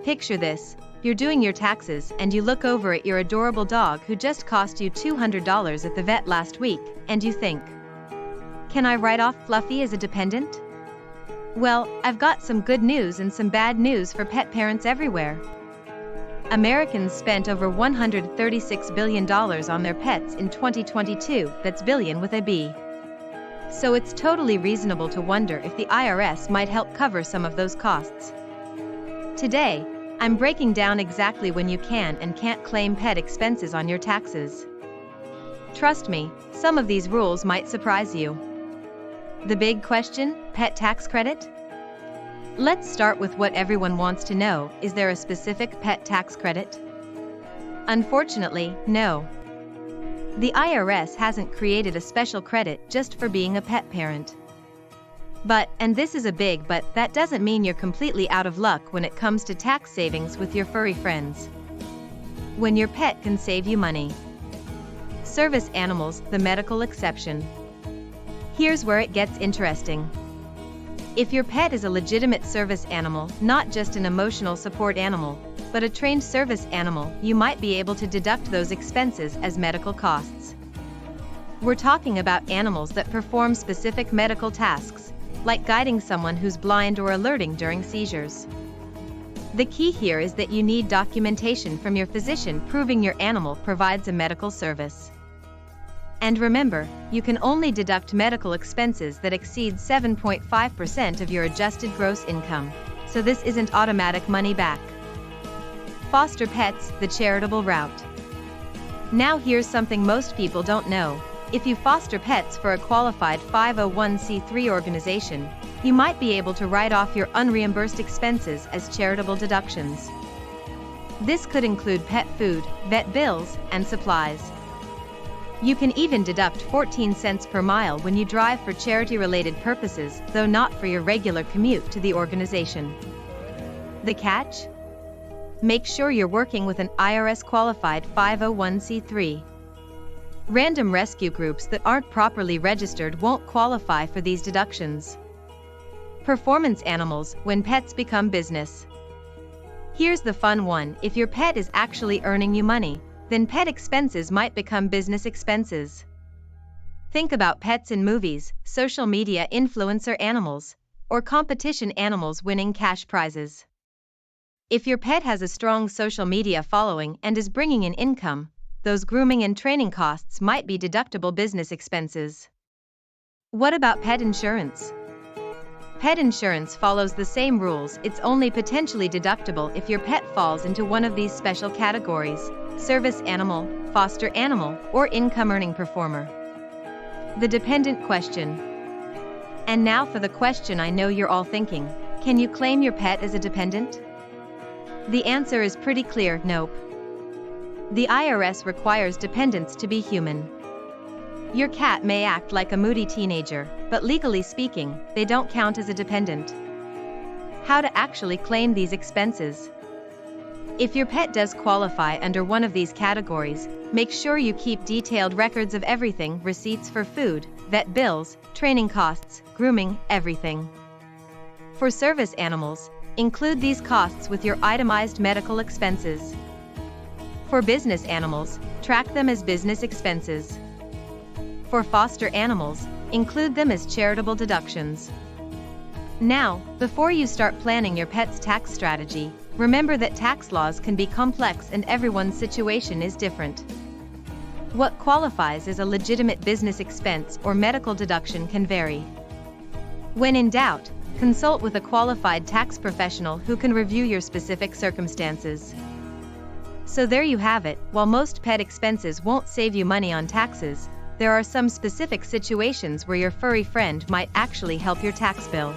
Picture this: you're doing your taxes and you look over at your adorable dog who just cost you $200 at the vet last week, and you think, can I write off Fluffy as a dependent? Well, I've got some good news and some bad news for pet parents everywhere. Americans spent over $136 billion on their pets in 2022, that's billion with a B. So it's totally reasonable to wonder if the IRS might help cover some of those costs. Today, I'm breaking down exactly when you can and can't claim pet expenses on your taxes. Trust me, some of these rules might surprise you. The big question: pet tax credit? Let's start with what everyone wants to know: is there a specific pet tax credit? Unfortunately, no. The IRS hasn't created a special credit just for being a pet parent. But, and this is a big but, that doesn't mean you're completely out of luck when it comes to tax savings with your furry friends. When your pet can save you money. Service animals, the medical exception. Here's where it gets interesting. If your pet is a legitimate service animal, not just an emotional support animal, but a trained service animal, you might be able to deduct those expenses as medical costs. We're talking about animals that perform specific medical tasks, like guiding someone who's blind or alerting during seizures. The key here is that you need documentation from your physician proving your animal provides a medical service. And remember, you can only deduct medical expenses that exceed 7.5% of your adjusted gross income, so this isn't automatic money back. Foster pets, the charitable route. Now here's something most people don't know. If you foster pets for a qualified 501c3 organization, you might be able to write off your unreimbursed expenses as charitable deductions. This could include pet food, vet bills, and supplies. You can even deduct 14 cents per mile when you drive for charity-related purposes, though not for your regular commute to the organization. The catch? Make sure you're working with an IRS-qualified 501c3. Random rescue groups that aren't properly registered won't qualify for these deductions. Performance animals, when pets become business. Here's the fun one: if your pet is actually earning you money, then pet expenses might become business expenses. Think about pets in movies, social media influencer animals, or competition animals winning cash prizes. If your pet has a strong social media following and is bringing in income, those grooming and training costs might be deductible business expenses. What about pet insurance? Pet insurance follows the same rules. It's only potentially deductible if your pet falls into one of these special categories: service animal, foster animal, or income-earning performer. The dependent question. And now for the question I know you're all thinking: can you claim your pet as a dependent? The answer is pretty clear: nope. The IRS requires dependents to be human. Your cat may act like a moody teenager, but legally speaking, they don't count as a dependent. How to actually claim these expenses? If your pet does qualify under one of these categories, make sure you keep detailed records of everything: receipts for food, vet bills, training costs, grooming, everything. For service animals, include these costs with your itemized medical expenses. For business animals, track them as business expenses. For foster animals, include them as charitable deductions. Now, before you start planning your pet's tax strategy, remember that tax laws can be complex and everyone's situation is different. What qualifies as a legitimate business expense or medical deduction can vary. When in doubt, consult with a qualified tax professional who can review your specific circumstances. So there you have it. While most pet expenses won't save you money on taxes, there are some specific situations where your furry friend might actually help your tax bill.